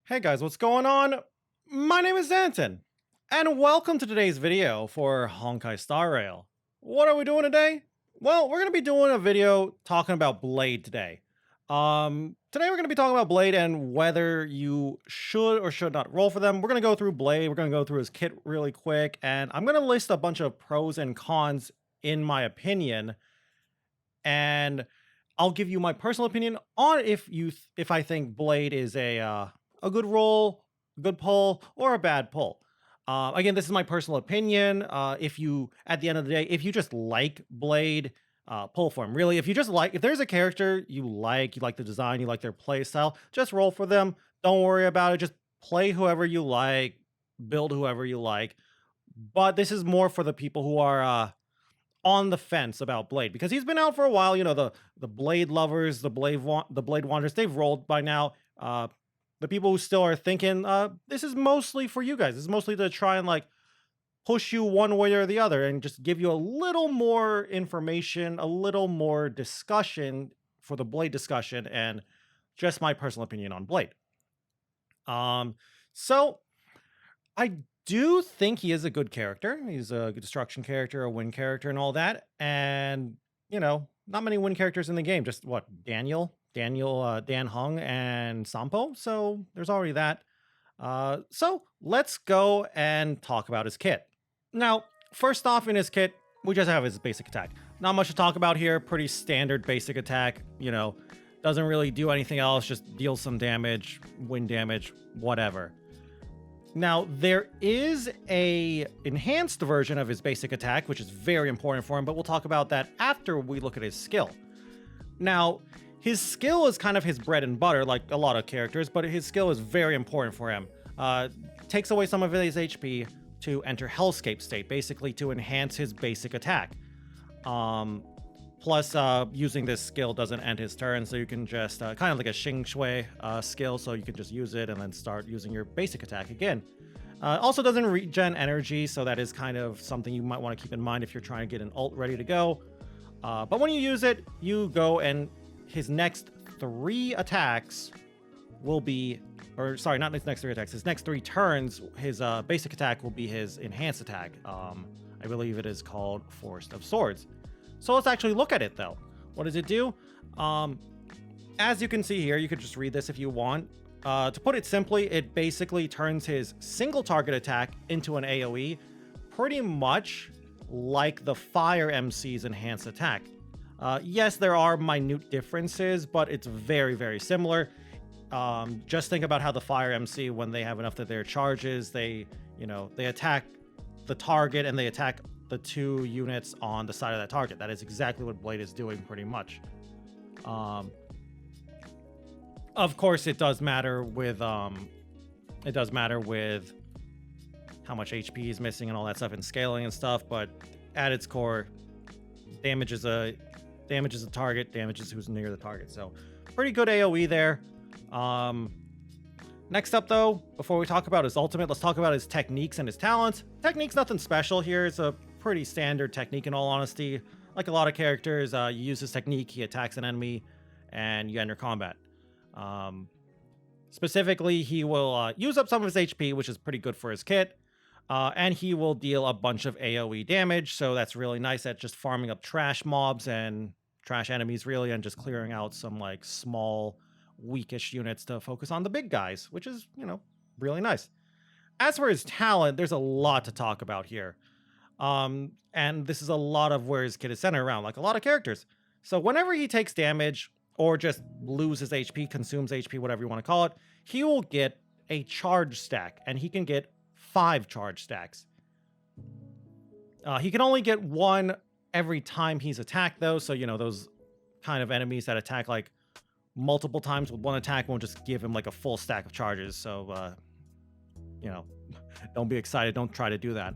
Hey guys, what's going on? My name is Danton, and welcome to today's video for Honkai Star Rail. What are we doing today? Well, we're going to be doing a video talking about Blade today. Today we're going to be talking about Blade and whether you should or should not roll for them. We're going to go through Blade, we're going to go through his kit really quick, and I'm going to list a bunch of pros and cons in my opinion, and I'll give you my personal opinion on if I think Blade is a good roll, good pull, or a bad pull. Again, this is my personal opinion. If you, at the end of the day, if you just like Blade, pull for him. Really, if there's a character you like the design, you like their play style, just roll for them. Don't worry about it. Just play whoever you like, build whoever you like. But this is more for the people who are on the fence about Blade because he's been out for a while. You know, the Blade lovers, the Blade Wanderers, they've rolled by now. The people who still are thinking, this is mostly for you guys. This is mostly to try and like push you one way or the other and just give you a little more information, a little more discussion for the Blade discussion, and just my personal opinion on Blade. So I do think he is a good character. He's a good destruction character, a win character, and all that. And you know, not many win characters in the game. Just what, Dan Hung, and Sampo. So there's already that. So let's go and talk about his kit. Now, first off, in his kit, we just have his basic attack. Not much to talk about here. Pretty standard basic attack. You know, doesn't really do anything else. Just deals some damage, win damage, whatever. Now, there is a enhanced version of his basic attack, which is very important for him, but we'll talk about that after we look at his skill. Now, his skill is kind of his bread and butter, like a lot of characters, but his skill is very important for him. Takes away some of his HP to enter Hellscape state, basically to enhance his basic attack. Plus, using this skill doesn't end his turn, so you can just, kind of like a Xing Shui skill, so you can just use it and then start using your basic attack again. Also doesn't regen energy, so that is kind of something you might want to keep in mind if you're trying to get an ult ready to go. But when you use it, you go and his next 3 attacks will be, or sorry, not his next 3 attacks, his next 3 turns, his basic attack will be his enhanced attack. I believe it is called Forest of Swords. So let's actually look at it though. What does it do? As you can see here, you could just read this if you want. To put it simply, it basically turns his single target attack into an AoE, pretty much like the Fire MC's enhanced attack. Yes, there are minute differences, but it's very, very similar. Just think about how the Fire MC, when they have enough of their charges, they attack the target and they attack the 2 units on the side of that target. That is exactly what Blade is doing pretty much. Of course, it does matter with how much HP he's missing and all that stuff and scaling and stuff, but at its core, damages a target, damages who's near the target. So pretty good AoE there. Next up though, before we talk about his ultimate, let's talk about his techniques and his talents. Technique's nothing special here. It's a pretty standard technique in all honesty. Like a lot of characters, you use his technique, he attacks an enemy, and you enter combat. Specifically, he will use up some of his HP, which is pretty good for his kit. And he will deal a bunch of AoE damage, so that's really nice at just farming up trash mobs and trash enemies, really, and just clearing out some, like, small, weakish units to focus on the big guys, which is, you know, really nice. As for his talent, there's a lot to talk about here. And this is a lot of where his kit is centered around, like a lot of characters. So whenever he takes damage, or just loses HP, consumes HP, whatever you want to call it, he will get a charge stack, and he can get 5 charge stacks. He can only get 1 every time he's attacked though, so you know, those kind of enemies that attack like multiple times with 1 attack won't just give him like a full stack of charges, so you know, don't be excited, don't try to do that.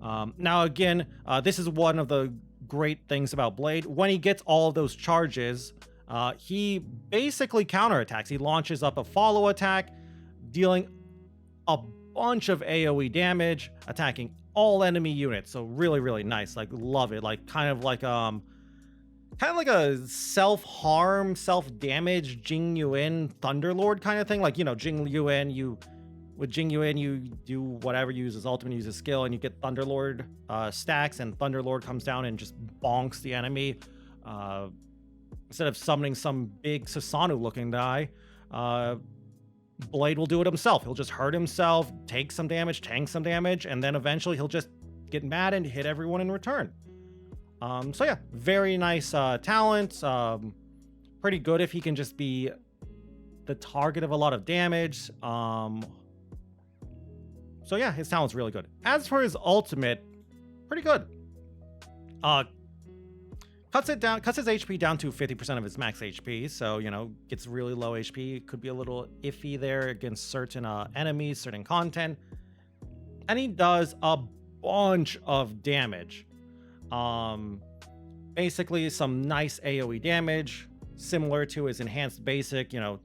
Now again, this is one of the great things about Blade. When he gets all of those charges, he basically counterattacks. He launches up a follow attack, dealing a bunch of AoE damage, attacking all enemy units. So really, really nice. Like, love it. Like, kind of like kind of like a self-harm, self-damage Jing Yuan Thunderlord kind of thing. Like, you know, Jing Yuan, with Jing Yuan, you do whatever, you use his ultimate, use his skill, and you get Thunderlord stacks, and Thunderlord comes down and just bonks the enemy. Instead of summoning some big Susanoo-looking guy, Blade will do it himself. He'll just hurt himself, take some damage, tank some damage, and then eventually he'll just get mad and hit everyone in return. So yeah, very nice talent. Pretty good if he can just be the target of a lot of damage. So yeah, his talent's really good. As for his ultimate, pretty good. Cuts his HP down to 50% of his max HP, so, you know, gets really low HP. Could be a little iffy there against certain enemies, certain content. And he does a bunch of damage. Basically some nice AoE damage, similar to his enhanced basic, you know,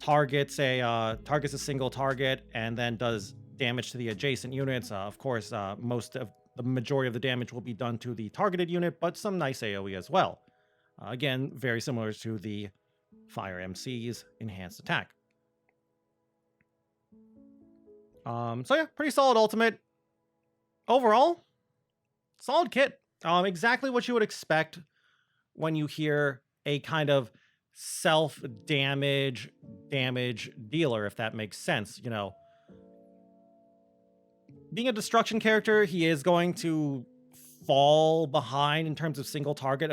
targets a single target and then does damage to the adjacent units. Of course, the majority of the damage will be done to the targeted unit, but some nice AoE as well. Again, very similar to the Fire MC's enhanced attack. So yeah, pretty solid ultimate. Overall, solid kit. Exactly what you would expect when you hear a kind of self-damage dealer, if that makes sense. You know, being a destruction character, he is going to fall behind in terms of single target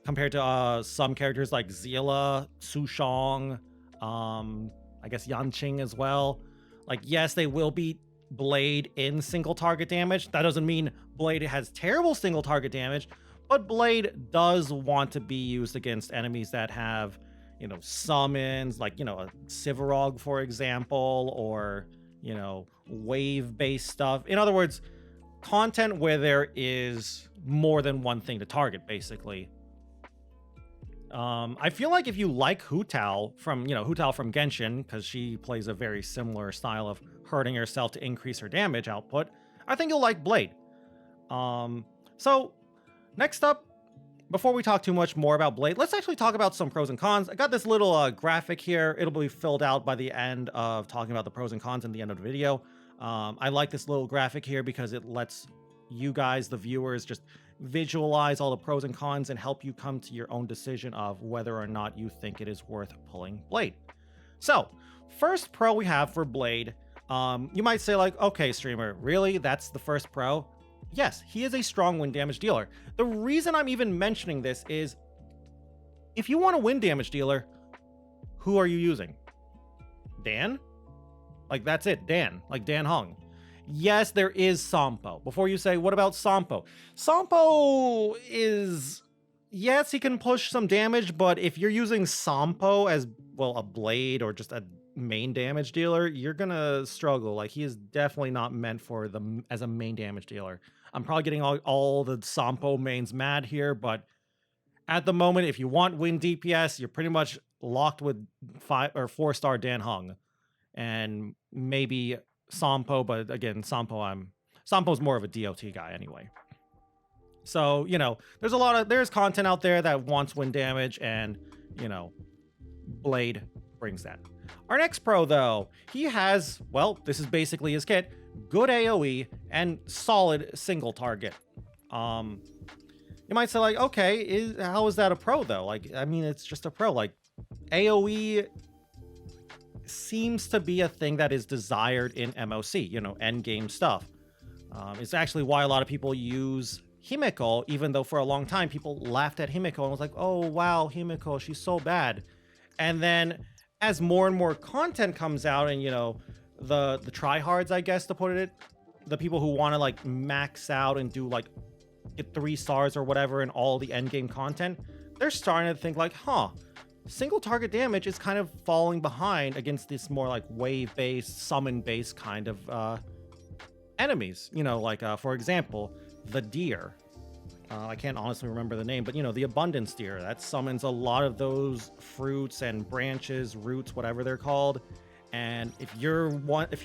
compared to some characters like Zila, Sushong, I guess Yanqing as well. Like, yes, they will beat Blade in single target damage. That doesn't mean Blade has terrible single target damage, but Blade does want to be used against enemies that have, you know, summons, like, you know, a Sivarog, for example, or, you know, wave-based stuff. In other words, content where there is more than one thing to target, basically. I feel like if you like Hu Tao from Genshin, because she plays a very similar style of hurting herself to increase her damage output, I think you'll like Blade. So next up, before we talk too much more about Blade, let's actually talk about some pros and cons. I got this little graphic here. It'll be filled out by the end of talking about the pros and cons in the end of the video. I like this little graphic here because it lets you guys, the viewers, just visualize all the pros and cons and help you come to your own decision of whether or not you think it is worth pulling Blade. So, first pro we have for Blade, you might say like, okay, streamer, really? That's the first pro? Yes, he is a strong wind damage dealer. The reason I'm even mentioning this is, if you want a wind damage dealer, who are you using? Dan? Like, that's it, Dan. Like Dan Heng. Yes, there is Sampo. Before you say, what about Sampo? Sampo is... Yes, he can push some damage, but if you're using Sampo as, well, a Blade or just a main damage dealer, you're gonna struggle. Like, he is definitely not meant for as a main damage dealer. I'm probably getting all the Sampo mains mad here, but at the moment, if you want win DPS, you're pretty much locked with 5 or 4-star Dan Heng, and maybe Sampo. But again, Sampo's more of a DOT guy anyway. So, you know, there's content out there that wants win damage, and, you know, Blade brings that. Our next pro, though, he has, well, this is basically his kit, good AoE and solid single target. You might say like, okay, how is that a pro though? Like, I mean, it's just a pro. Like, AoE seems to be a thing that is desired in MOC, you know, end game stuff. It's actually why a lot of people use Himeko, even though for a long time people laughed at Himeko and was like, oh wow, Himeko, she's so bad. And then as more and more content comes out, and, you know, the tryhards, I guess, to put it, the people who want to like max out and do like get 3 stars or whatever in all the end game content, they're starting to think like, huh, single target damage is kind of falling behind against this more like wave based, summon based kind of enemies. You know, like for example, the deer. I can't honestly remember the name, but, you know, the abundance deer that summons a lot of those fruits and branches, roots, whatever they're called. And if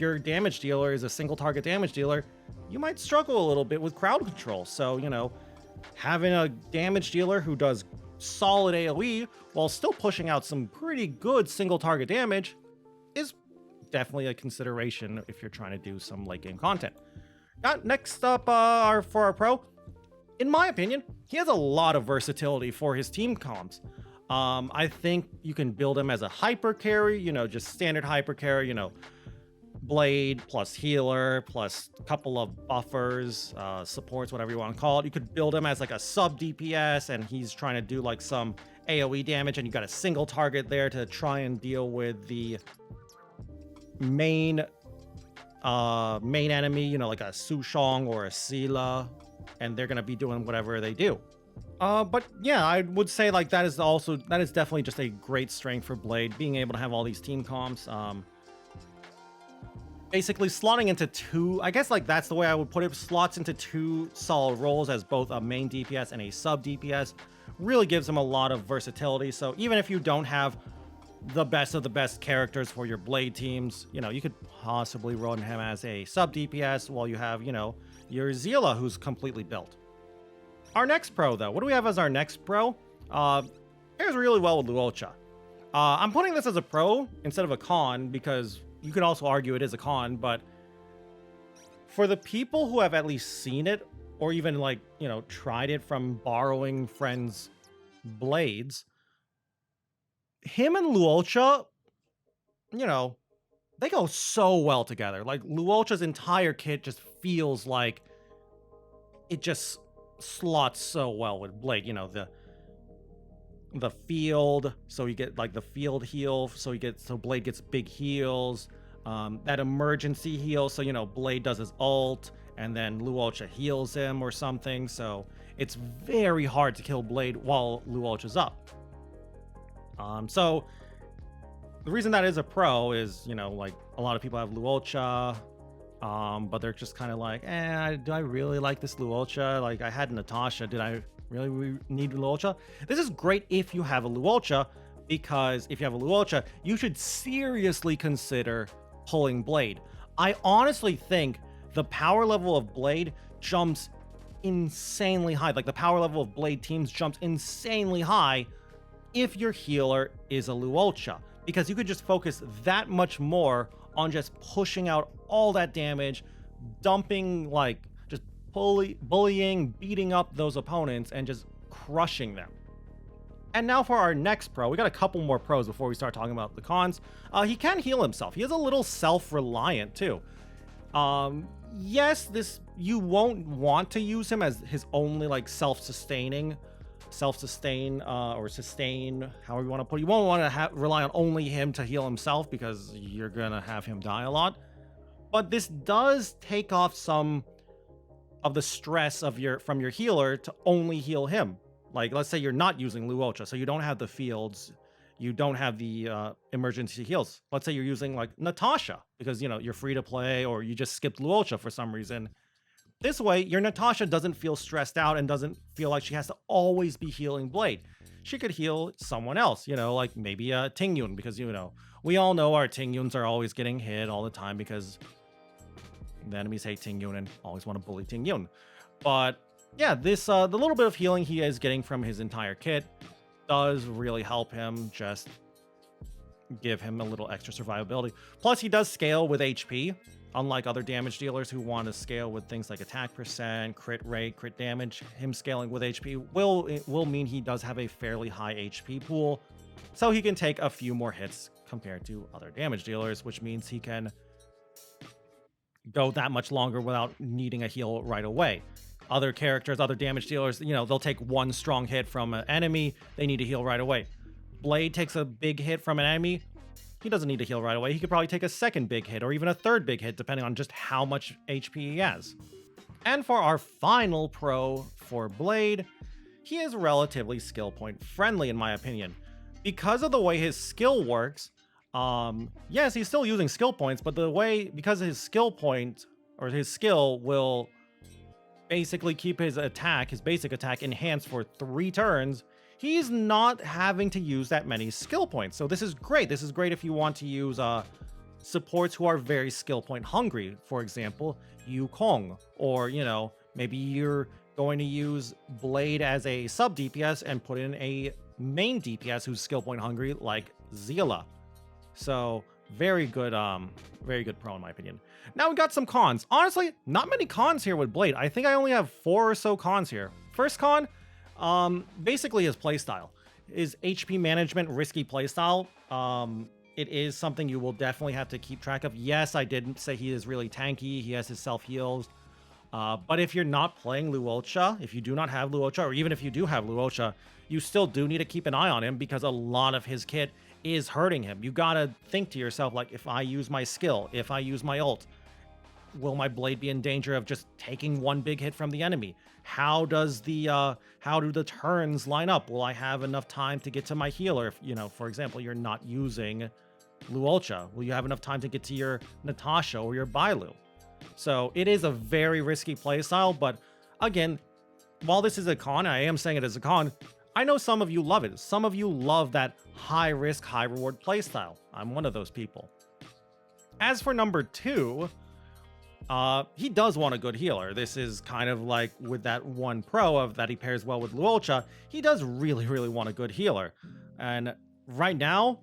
your damage dealer is a single target damage dealer, you might struggle a little bit with crowd control. So, you know, having a damage dealer who does solid AoE while still pushing out some pretty good single target damage is definitely a consideration if you're trying to do some late game content. Next up for our pro, in my opinion, he has a lot of versatility for his team comps. I think you can build him as a hyper carry, just standard hyper carry, blade plus healer plus a couple of buffers, supports, whatever you want to call it. You could build him as like a sub DPS and he's trying to do like some AoE damage and you got a single target there to try and deal with the main enemy, like a Sushong or a Sila, and they're gonna be doing whatever they do. But yeah, I would say like that is definitely just a great strength for Blade, being able to have all these team comps. Basically slotting into two, I guess like that's the way I would put it, slots into two solid roles as both a main DPS and a sub DPS, really gives him a lot of versatility. So even if you don't have the best of the best characters for your Blade teams, you could possibly run him as a sub DPS while you have, your Zila, who's completely built. Our next pro, though, what do we have as our next pro? Pairs really well with Luocha. I'm putting this as a pro instead of a con because you could also argue it is a con, but for the people who have at least seen it or even like, tried it from borrowing friends' blades, him and Luocha, they go so well together. Like Luocha's entire kit just feels like it just slots so well with Blade. The field, so you get like the field heal, so Blade gets big heals. That emergency heal, so Blade does his ult and then Luocha heals him or something. So it's very hard to kill Blade while Luocha's up. So the reason that is a pro is, like a lot of people have Luocha, but they're just kind of like, do I really like this Luocha? Like I had Natasha, did I really need Luocha? This is great if you have a Luocha, because if you have a Luocha, you should seriously consider pulling Blade. I honestly think the power level of Blade jumps insanely high. Like the power level of Blade teams jumps insanely high if your healer is a Luocha, because you could just focus that much more on just pushing out all that damage, dumping, like just bullying, beating up those opponents and just crushing them. And now for our next pro, we got a couple more pros before we start talking about the cons. He can heal himself. He is a little self-reliant too. Yes, you won't want to use him as his only like self-sustain, or sustain, however you want to put it. You won't want to rely on only him to heal himself because you're gonna have him die a lot. But this does take off some of the stress from your healer to only heal him. Like let's say you're not using Luocha, so you don't have the fields, you don't have the emergency heals. Let's say you're using like Natasha because you're free to play, or you just skipped Luocha for some reason. This way, your Natasha doesn't feel stressed out and doesn't feel like she has to always be healing Blade. She could heal someone else, like maybe a Tingyun, because, we all know our Tingyuns are always getting hit all the time because the enemies hate Tingyun and always want to bully Tingyun. But yeah, the little bit of healing he is getting from his entire kit does really help him, just give him a little extra survivability. Plus, he does scale with HP. Unlike other damage dealers who want to scale with things like attack percent, crit rate, crit damage, him scaling with HP will mean he does have a fairly high HP pool, so he can take a few more hits compared to other damage dealers, which means he can go that much longer without needing a heal right away. Other characters, other damage dealers, they'll take one strong hit from an enemy, they need to heal right away. Blade takes a big hit from an enemy, he doesn't need to heal right away. He could probably take a second big hit or even a third big hit, depending on just how much HP he has. And for our final pro for Blade, he is relatively skill point friendly in my opinion. Because of the way his skill works, yes, he's still using skill points, but because his skill point or his skill will basically keep his basic attack enhanced for 3 turns, he's not having to use that many skill points. So this is great. This is great if you want to use supports who are very skill point hungry. For example, Yukong, or maybe you're going to use Blade as a sub DPS and put in a main DPS who's skill point hungry like Zila. So very good pro in my opinion. Now we got some cons. Honestly, not many cons here with Blade. I think I only have 4 or so cons here. First con, basically his playstyle. His HP management, risky playstyle. It is something you will definitely have to keep track of. Yes, I did say he is really tanky. He has his self-heals. But if you're not playing Luocha, if you do not have Luocha, or even if you do have Luocha, you still do need to keep an eye on him because a lot of his kit is hurting him. You gotta think to yourself, like, if I use my skill, if I use my ult, will my Blade be in danger of just taking one big hit from the enemy? How do the turns line up? Will I have enough time to get to my healer? If, you know, for example, you're not using Luocha. Will you have enough time to get to your Natasha or your Bailu? So it is a very risky playstyle, but again, while this is a con, I am saying it as a con, I know some of you love it. Some of you love that high risk, high reward playstyle. I'm one of those people. As for number 2, he does want a good healer. This is kind of like with that one pro of that he pairs well with Luocha. He does really, really want a good healer. And right now,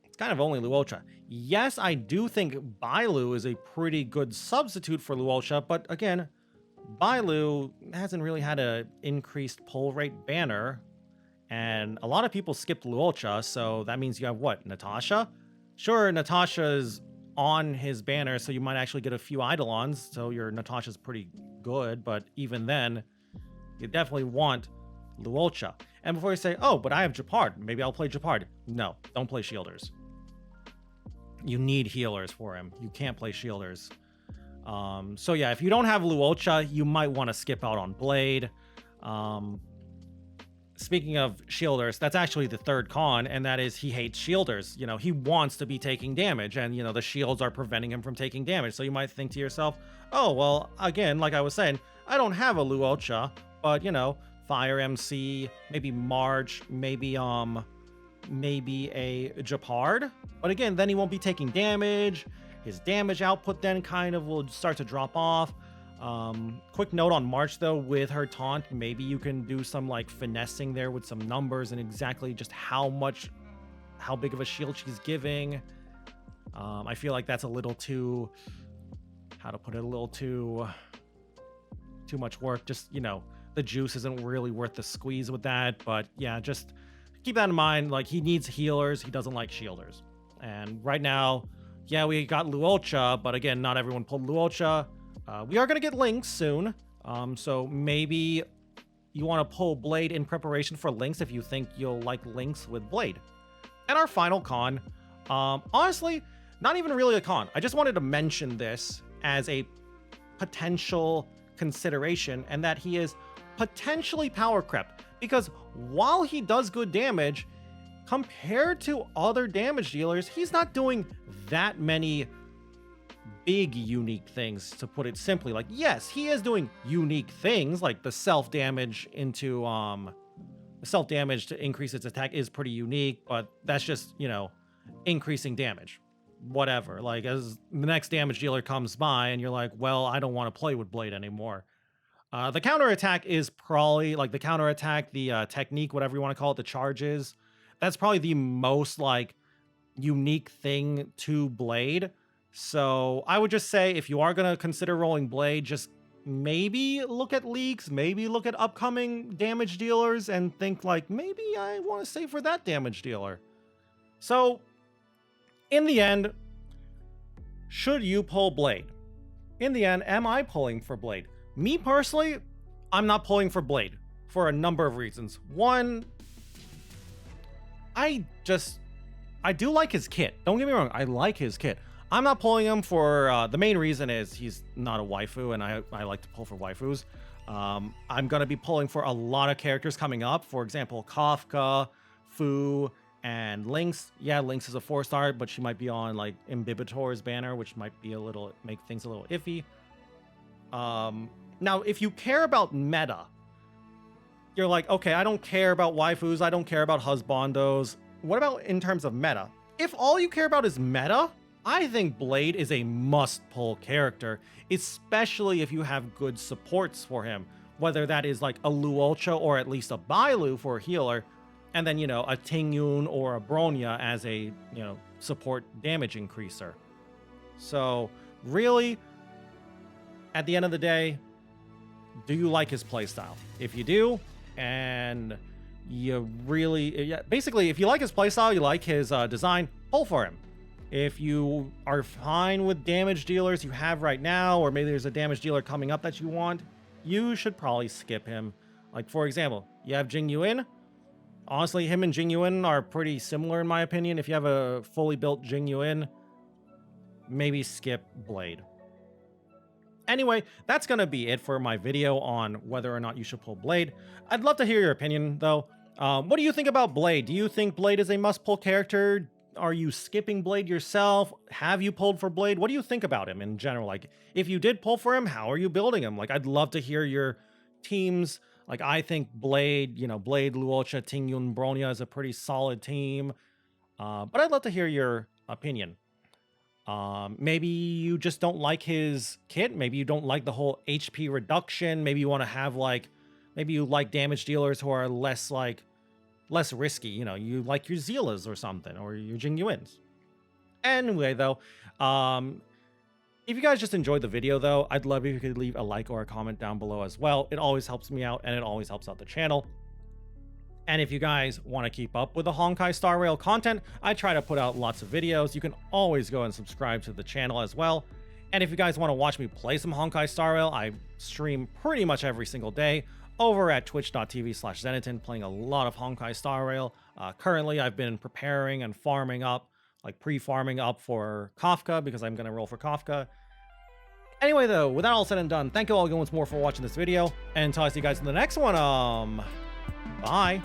it's kind of only Luocha. Yes, I do think Bailu is a pretty good substitute for Luocha, but again, Bailu hasn't really had an increased pull rate banner, and a lot of people skipped Luocha, so that means you have what, Natasha? Sure, Natasha's on his banner, so you might actually get a few Eidolons, so your Natasha's pretty good, but even then, you definitely want Luocha. And before you say, oh, but I have Japard, maybe I'll play Japard. No, don't play shielders. You need healers for him. You can't play shielders. So yeah, if you don't have Luocha, you might want to skip out on Blade. Speaking of shielders, that's actually the third con, and that is he hates shielders. You know, he wants to be taking damage, and, you know, the shields are preventing him from taking damage. So you might think to yourself, oh, well, again, like I was saying, I don't have a Luocha, but, you know, Fire MC, maybe March, maybe a Japard. But again, then he won't be taking damage. His damage output then kind of will start to drop off. Quick note on March though, with her taunt, maybe you can do some like finessing there with some numbers and exactly just how big of a shield she's giving. I feel like that's a little too, how to put it, a little too much work. Just, you know, the juice isn't really worth the squeeze with that. But yeah, just keep that in mind. Like, he needs healers. He doesn't like shielders. And right now, yeah, we got Luocha, but again, not everyone pulled Luocha. We are going to get Lynx soon. So maybe you want to pull Blade in preparation for Lynx if you think you'll like Lynx with Blade. And our final con, honestly, not even really a con. I just wanted to mention this as a potential consideration, and that he is potentially power crept, because while he does good damage, compared to other damage dealers, he's not doing that many big unique things, to put it simply. Like, yes, he is doing unique things, like the self-damage to increase its attack is pretty unique, but that's just, you know, increasing damage. Whatever. Like, as the next damage dealer comes by and you're like, well, I don't want to play with Blade anymore. The counterattack is probably, like, the counterattack, the technique, whatever you want to call it, the charges, that's probably the most, like, unique thing to Blade. So I would just say, if you are going to consider rolling Blade, just maybe look at leaks, maybe look at upcoming damage dealers and think, like, maybe I want to save for that damage dealer. So, in the end, should you pull Blade? In the end, am I pulling for Blade? Me personally, I'm not pulling for Blade for a number of reasons. One, I do like his kit. Don't get me wrong, I like his kit. I'm not pulling him for, the main reason is he's not a waifu, and I like to pull for waifus. I'm going to be pulling for a lot of characters coming up. For example, Kafka, Fu, and Lynx. Yeah, Lynx is a 4-star, but she might be on, like, Imbibitor's banner, which might be make things a little iffy. Now, if you care about meta, you're like, okay, I don't care about waifus, I don't care about husbandos. What about in terms of meta? If all you care about is meta, I think Blade is a must-pull character, especially if you have good supports for him. whether that is like a Luocha or at least a Bailu for a healer, and then, you know, a Tingyun or a Bronya as a, you know, support damage increaser. So really, at the end of the day, do you like his playstyle? If you do, and you really, yeah, basically, if you like his playstyle, you like his design, pull for him. If you are fine with damage dealers you have right now, or maybe there's a damage dealer coming up that you want, you should probably skip him. Like, for example, you have Jing Yuan. Honestly, him and Jing Yuan are pretty similar in my opinion. If you have a fully built Jing Yuan, maybe skip Blade. Anyway, that's going to be it for my video on whether or not you should pull Blade. I'd love to hear your opinion, though. What do you think about Blade? Do you think Blade is a must-pull character? Are you skipping Blade yourself? Have you pulled for Blade? What do you think about him in general? Like, if you did pull for him, how are you building him? Like, I'd love to hear your teams. Like, I think Blade, you know, Blade, Luocha, Tingyun, Bronya is a pretty solid team. But I'd love to hear your opinion. Maybe you just don't like his kit. Maybe you don't like the whole HP reduction. Maybe you want to have like, maybe you like damage dealers who are less risky. You know, you like your Zeelas or something, or your Jing Yuans. Anyway, though, if you guys just enjoyed the video, though, I'd love if you could leave a like or a comment down below as well. It always helps me out, and it always helps out the channel. And if you guys want to keep up with the Honkai Star Rail content, I try to put out lots of videos. You can always go and subscribe to the channel as well. And if you guys want to watch me play some Honkai Star Rail, I stream pretty much every single day over at twitch.tv/Zeniton, playing a lot of Honkai Star Rail. Currently, I've been preparing and farming up, like pre-farming up for Kafka, because I'm going to roll for Kafka. Anyway, though, with that all said and done, thank you all again once more for watching this video. And until I see you guys in the next one, bye.